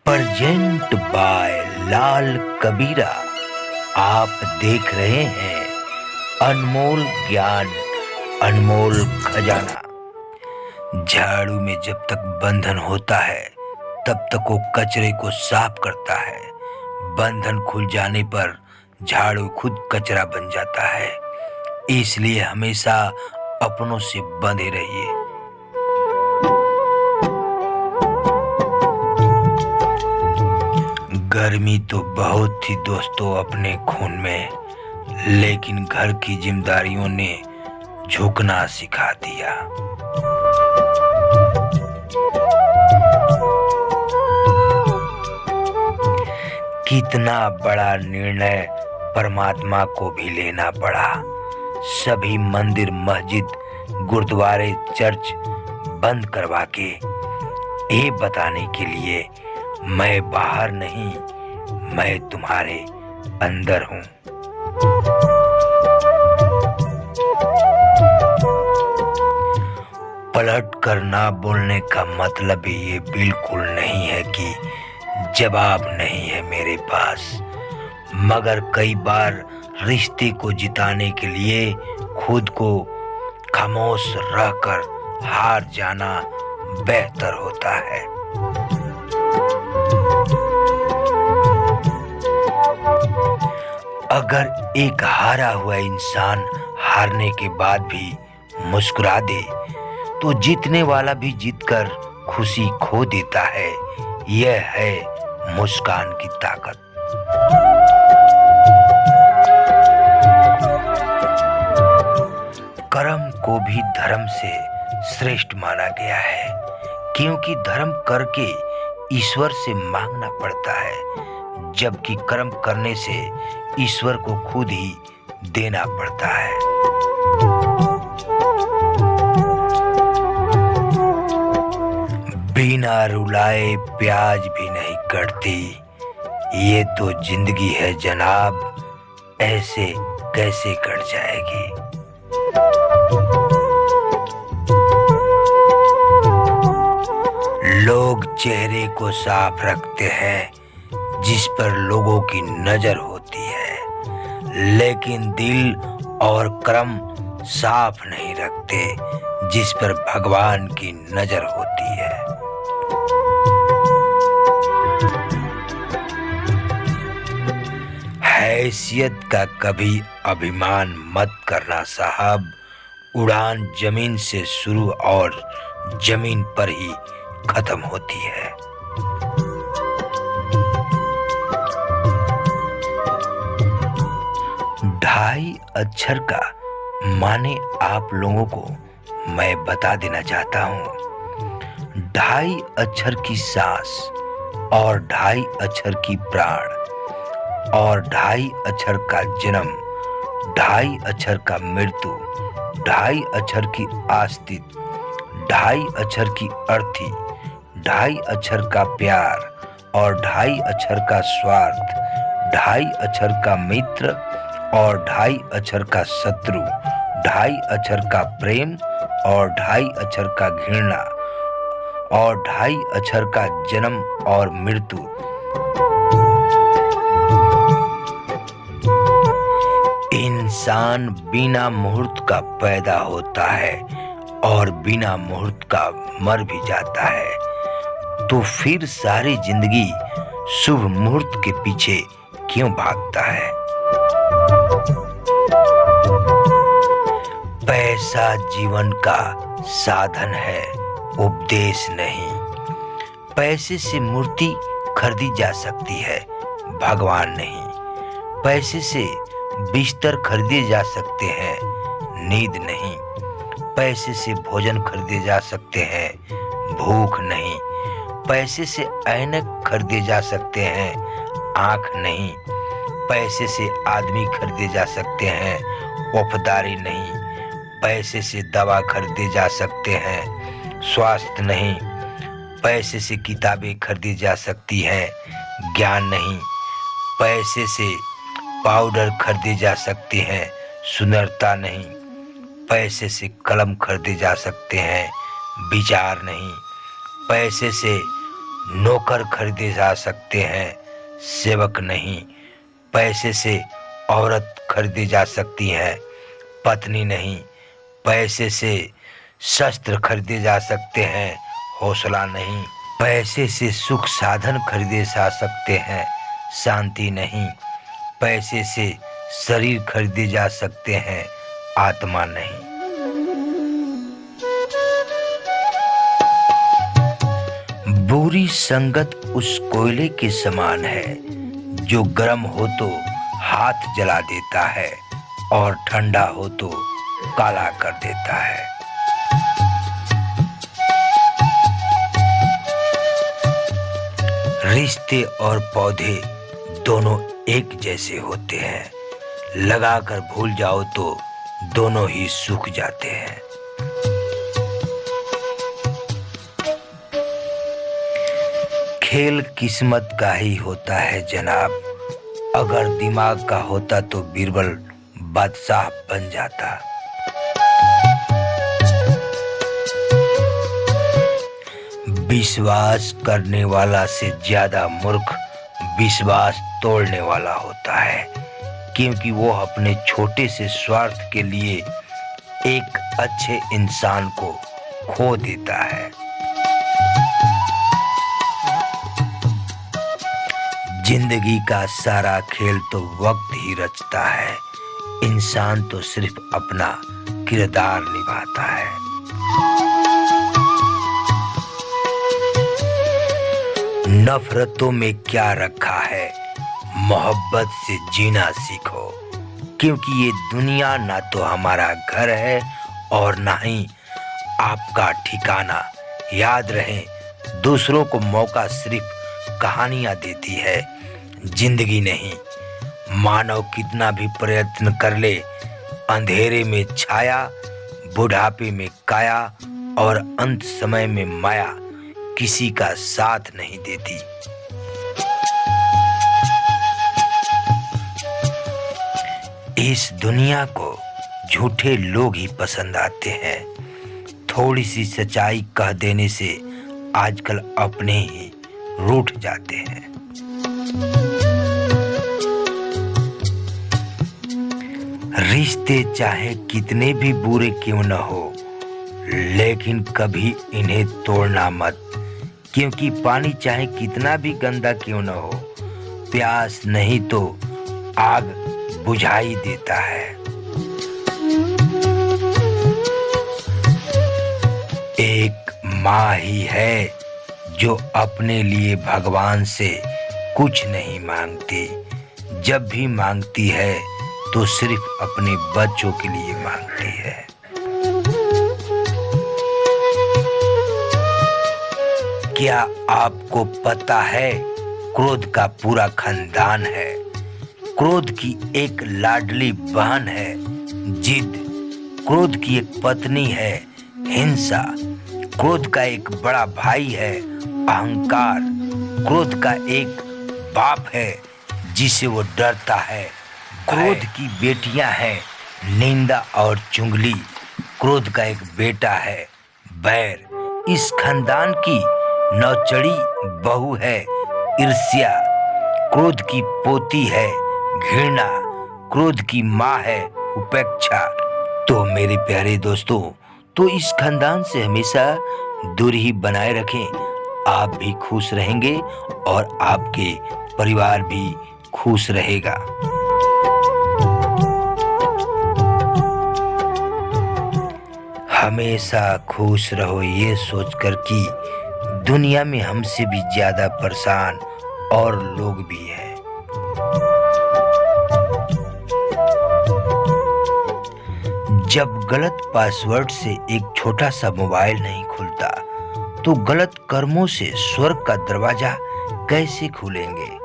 Present by लाल कबीरा। आप देख रहे हैं अनमोल ज्ञान, अनमोल खजाना। झाड़ू में जब तक बंधन होता है तब तक वो कचरे को साफ करता है। बंधन खुल जाने पर झाड़ू खुद कचरा बन जाता है। इसलिए हमेशा अपनों से बंधे रहिए। गर्मी तो बहुत थी दोस्तों अपने खून में, लेकिन घर की जिम्मेदारियों ने झुकना सिखा दिया। कितना बड़ा निर्णय परमात्मा को भी लेना पड़ा। सभी मंदिर, मस्जिद, गुरुद्वारे, चर्च बंद करवा के ये बताने के लिए मैं बाहर नहीं, मैं तुम्हारे अंदर हूं। पलट कर ना बोलने का मतलब ये बिल्कुल नहीं है कि जवाब नहीं है मेरे पास, मगर कई बार रिश्ते को जिताने के लिए खुद को खामोश रहकर हार जाना बेहतर होता है। अगर एक हारा हुआ इंसान हारने के बाद भी मुस्कुरा दे तो जीतने वाला भी जीतकर खुशी खो देता है। यह है मुस्कान की ताकत। कर्म को भी धर्म से श्रेष्ठ माना गया है, क्योंकि धर्म करके ईश्वर से मांगना पड़ता है, जबकि कर्म करने से ईश्वर को खुद ही देना पड़ता है। बिना रुलाए प्याज भी नहीं कटती, ये तो जिंदगी है जनाब, ऐसे कैसे कट जाएगी। लोग चेहरे को साफ रखते हैं जिस पर लोगों की नजर होती है, लेकिन दिल और कर्म साफ नहीं रखते जिस पर भगवान की नजर होती है। हैसियत का कभी अभिमान मत करना साहब, उड़ान जमीन से शुरू और जमीन पर ही खत्म होती है। ढाई अक्षर का माने आप लोगों को मैं बता देना चाहता हूँ। ढाई अक्षर की सांस और ढाई अक्षर की प्राण और ढाई अक्षर का जन्म, ढाई अक्षर का मृत्यु, ढाई अक्षर की आस्तिक, ढाई अक्षर की अर्थी, ढाई अक्षर का प्यार और ढाई अक्षर का स्वार्थ, ढाई अक्षर का मित्र और ढाई अक्षर का शत्रु, ढाई अक्षर का प्रेम और ढाई अक्षर का घृणा और ढाई अक्षर का जन्म और मृत्यु। इंसान बिना मुहूर्त का पैदा होता है और बिना मुहूर्त का मर भी जाता है, तो फिर सारी जिंदगी शुभ मुहूर्त के पीछे क्यों भागता है। पैसा जीवन का साधन है, उपदेश नहीं। पैसे से मूर्ति खरीदी जा सकती है, भगवान नहीं। पैसे से बिस्तर खरीदे जा सकते हैं, नींद नहीं। पैसे से भोजन खरीदे जा सकते हैं, भूख नहीं। पैसे से ऐनक खरीदे जा सकते हैं, आंख नहीं। पैसे से आदमी खरीदे जा सकते हैं, वफादारी नहीं। पैसे से दवा खरीदे जा सकते हैं, स्वास्थ्य नहीं। पैसे से किताबें खरीदी जा सकती हैं, ज्ञान नहीं। पैसे से पाउडर खरीदी जा सकती हैं, सुंदरता नहीं। पैसे से कलम खरीदे जा सकते हैं, विचार नहीं। पैसे से नौकर खरीदे जा सकते हैं, सेवक नहीं। पैसे से औरत खरीदी जा सकती है, पत्नी नहीं। पैसे से शस्त्र खरीदे जा सकते हैं, हौसला नहीं। पैसे से सुख साधन खरीदे जा सकते हैं, शांति नहीं। पैसे से शरीर खरीदे जा सकते हैं, आत्मा नहीं। बुरी संगत उस कोयले के समान है जो गर्म हो तो हाथ जला देता है और ठंडा हो तो काला कर देता है। रिश्ते और पौधे दोनों एक जैसे होते हैं, लगाकर भूल जाओ तो दोनों ही सूख जाते हैं। खेल किस्मत का ही होता है जनाब, अगर दिमाग का होता तो बीरबल बादशाह बन जाता। विश्वास करने वाला से ज्यादा मूर्ख विश्वास तोड़ने वाला होता है, क्योंकि वो अपने छोटे से स्वार्थ के लिए एक अच्छे इंसान को खो देता है। जिंदगी का सारा खेल तो वक्त ही रचता है, इंसान तो सिर्फ अपना किरदार निभाता है। नफरतों में क्या रखा है, मोहब्बत से जीना सीखो, क्योंकि ये दुनिया ना तो हमारा घर है और ना ही आपका ठिकाना। याद रहे, दूसरों को मौका सिर्फ कहानियां देती है, जिंदगी नहीं। मानव कितना भी प्रयत्न कर ले, अंधेरे में छाया, बुढ़ापे में काया और अंत समय में माया किसी का साथ नहीं देती। इस दुनिया को झूठे लोग ही पसंद आते हैं। थोड़ी सी सच्चाई कह देने से आजकल अपने ही रूठ जाते हैं। रिश्ते चाहे कितने भी बुरे क्यों न हो, लेकिन कभी इन्हें तोड़ना मत, क्योंकि पानी चाहे कितना भी गंदा क्यों न हो, प्यास नहीं तो आग बुझा ही देता है। एक माँ ही है जो अपने लिए भगवान से कुछ नहीं मांगती, जब भी मांगती है तो सिर्फ अपने बच्चों के लिए मांगती है। क्या आपको पता है, क्रोध का पूरा खानदान है। क्रोध की एक लाडली बहन है जिद, क्रोध की एक पत्नी है हिंसा, क्रोध का एक बड़ा भाई है अहंकार, क्रोध का एक बाप है जिसे वो डरता है, क्रोध की बेटियां हैं निंदा और चुगली, क्रोध का एक बेटा है बैर। इस खानदान की नौचड़ी बहू है ईर्ष्या, क्रोध की पोती है घृणा, क्रोध की माँ है उपेक्षा। तो मेरे प्यारे दोस्तों, तो इस खानदान से हमेशा दूरी ही बनाए रखें। आप भी खुश रहेंगे और आपके परिवार भी खुश रहेगा। हमेशा खुश रहो ये सोचकर कि दुनिया में हमसे भी ज्यादा परेशान और लोग भी हैं। जब गलत पासवर्ड से एक छोटा सा मोबाइल नहीं खुलता, तो गलत कर्मों से स्वर्ग का दरवाजा कैसे खुलेंगे।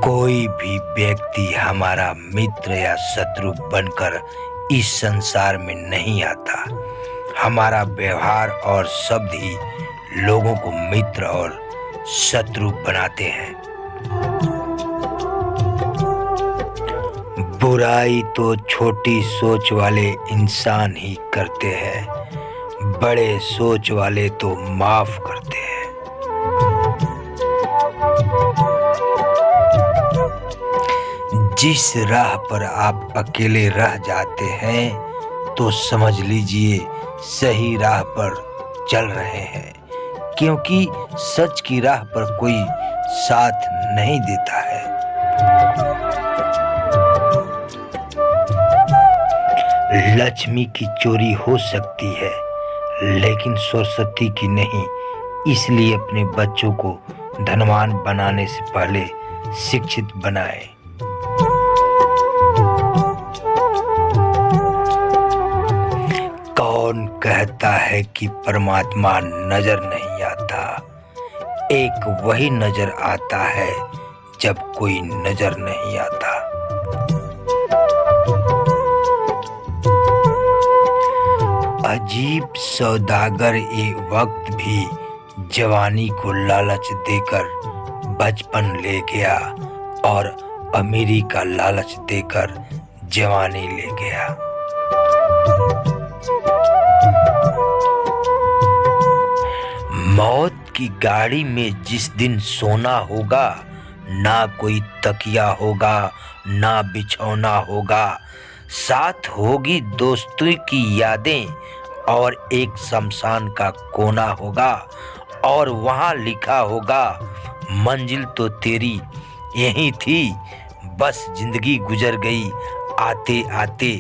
कोई भी व्यक्ति हमारा मित्र या शत्रु बनकर इस संसार में नहीं आता। हमारा व्यवहार और शब्द ही लोगों को मित्र और शत्रु बनाते हैं। बुराई तो छोटी सोच वाले इंसान ही करते हैं। बड़े सोच वाले तो माफ करते हैं। जिस राह पर आप अकेले रह जाते हैं तो समझ लीजिए सही राह पर चल रहे हैं, क्योंकि सच की राह पर कोई साथ नहीं देता है। लक्ष्मी की चोरी हो सकती है लेकिन सरस्वती की नहीं, इसलिए अपने बच्चों को धनवान बनाने से पहले शिक्षित बनाएं। कौन कहता है कि परमात्मा नजर नहीं आता? एक वही नजर आता है जब कोई नजर नहीं आता। अजीब सौदागर एक वक्त भी जवानी को लालच देकर बचपन ले गया और अमीरी का लालच देकर जवानी ले गया। मौत की गाड़ी में जिस दिन सोना होगा, ना कोई तकिया होगा ना बिछौना होगा, साथ होगी दोस्तों की यादें और एक शमशान का कोना होगा, और वहाँ लिखा होगा मंजिल तो तेरी यही थी, बस जिंदगी गुजर गई आते आते,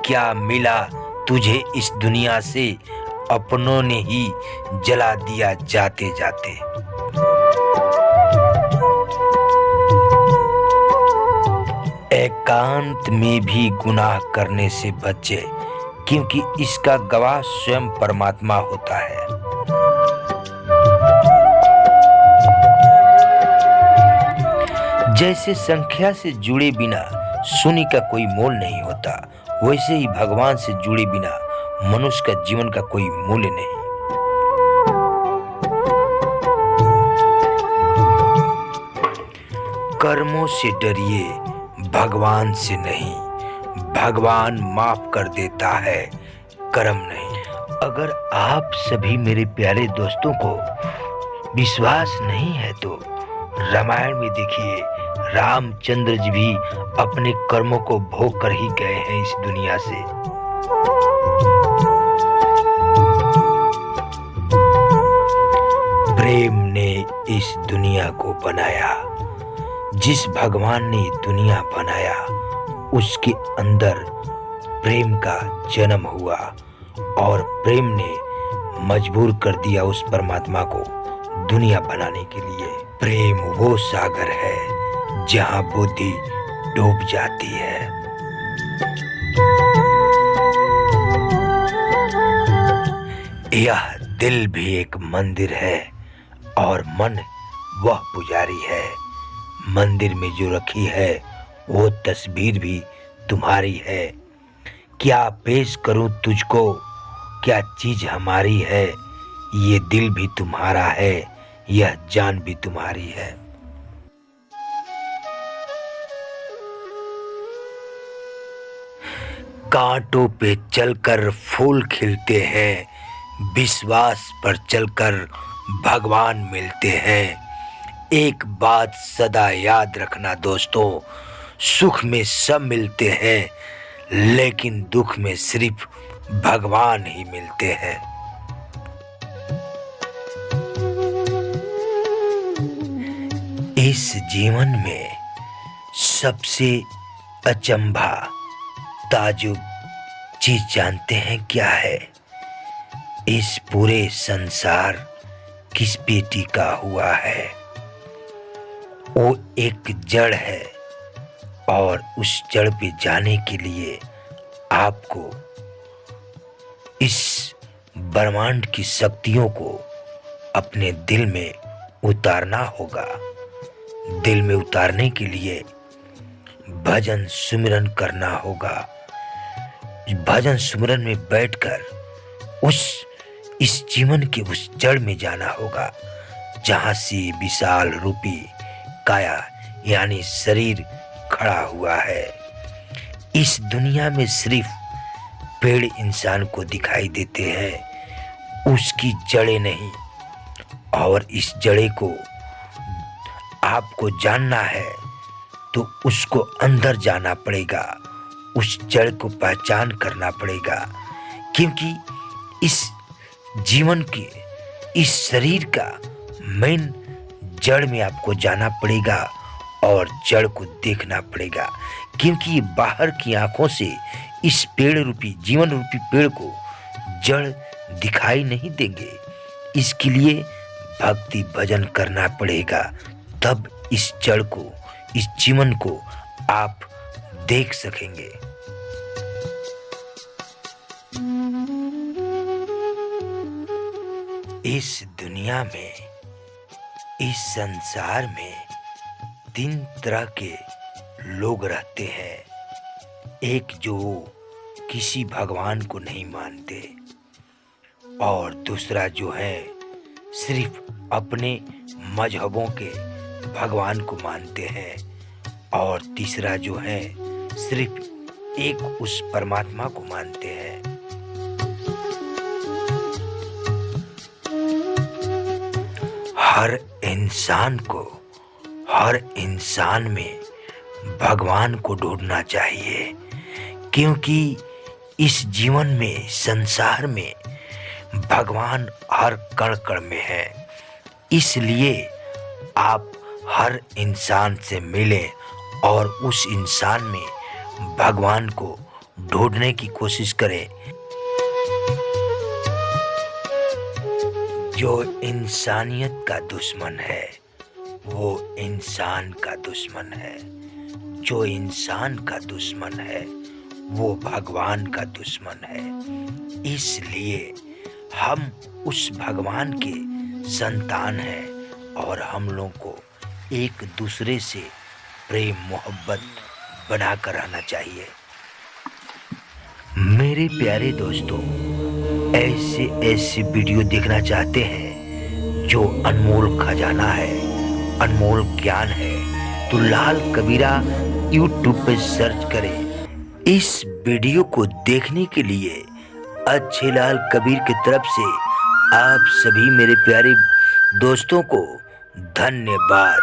क्या मिला तुझे इस दुनिया से, अपनों ने ही जला दिया जाते जाते। एकांत में भी गुनाह करने से बचे, क्योंकि इसका गवाह स्वयं परमात्मा होता है। जैसे संख्या से जुड़े बिना शून्य का कोई मोल नहीं होता, वैसे ही भगवान से जुड़े बिना मनुष्य का जीवन का कोई मूल्य नहीं। कर्मों से डरिए, भगवान से नहीं। भगवान माफ कर देता है, कर्म नहीं। अगर आप सभी मेरे प्यारे दोस्तों को विश्वास नहीं है तो रामायण में देखिए, रामचंद्र जी भी अपने कर्मों को भोग कर ही गए हैं इस दुनिया से। प्रेम ने इस दुनिया को बनाया। जिस भगवान ने दुनिया बनाया उसके अंदर प्रेम का जन्म हुआ, और प्रेम ने मजबूर कर दिया उस परमात्मा को दुनिया बनाने के लिए। प्रेम वो सागर है जहां बुद्धि डूब जाती है। यह दिल भी एक मंदिर है और मन वह पुजारी है। मंदिर में जो रखी है वो तस्वीर भी तुम्हारी है। क्या पेश करूं तुझको, क्या चीज हमारी है। ये दिल भी तुम्हारा है, यह जान भी तुम्हारी है। कांटों पे चलकर फूल खिलते हैं, विश्वास पर चलकर भगवान मिलते हैं। एक बात सदा याद रखना दोस्तों, सुख में सब मिलते हैं लेकिन दुख में सिर्फ भगवान ही मिलते हैं। इस जीवन में सबसे अचंभा ताजुब चीज जानते हैं क्या है? इस पूरे संसार किस पे टिका हुआ है? वो एक जड़ है, और उस जड़ पे जाने के लिए आपको इस ब्रह्मांड की शक्तियों को अपने दिल में उतारना होगा। दिल में उतारने के लिए भजन सुमिरन करना होगा। भजन सुमिरन में बैठकर इस जीवन के उस जड़ में जाना होगा जहां से विशाल रूपी काया यानी शरीर खड़ा हुआ है। इस दुनिया में सिर्फ पेड़ इंसान को दिखाई देते हैं, उसकी जड़ें नहीं। और इस जड़े को आपको जानना है तो उसको अंदर जाना पड़ेगा, उस जड़ को पहचान करना पड़ेगा। क्योंकि इस जीवन के, इस शरीर का मेन जड़ में आपको जाना पड़ेगा और जड़ को देखना पड़ेगा। क्योंकि ये बाहर की आंखों से इस पेड़ रूपी, जीवन रूपी पेड़ को जड़ दिखाई नहीं देंगे। इसके लिए भक्ति भजन करना पड़ेगा, तब इस जड़ को, इस जीवन को आप देख सकेंगे। इस दुनिया में, इस संसार में 3 तरह के लोग रहते हैं। एक जो किसी भगवान को नहीं मानते, और दूसरा जो है सिर्फ अपने मजहबों के भगवान को मानते हैं, और तीसरा जो है सिर्फ एक उस परमात्मा को मानते हैं। हर इंसान को, हर इंसान में भगवान को ढूंढना चाहिए। क्योंकि इस जीवन में, संसार में भगवान हर कण कण में है। इसलिए आप हर इंसान से मिलें और उस इंसान में भगवान को ढूंढने की कोशिश करें। जो इंसानियत का दुश्मन है वो इंसान का दुश्मन है। जो इंसान का दुश्मन है वो भगवान का दुश्मन है। इसलिए हम उस भगवान के संतान हैं और हम लोगों को एक दूसरे से प्रेम मोहब्बत बनाकर रहना चाहिए। मेरे प्यारे दोस्तों, ऐसे वीडियो देखना चाहते हैं जो अनमोल खजाना है, अनमोल ज्ञान है, तो लाल कबीरा यूट्यूब पे सर्च करें। इस वीडियो को देखने के लिए अच्छे लाल कबीर की तरफ से आप सभी मेरे प्यारे दोस्तों को धन्यवाद।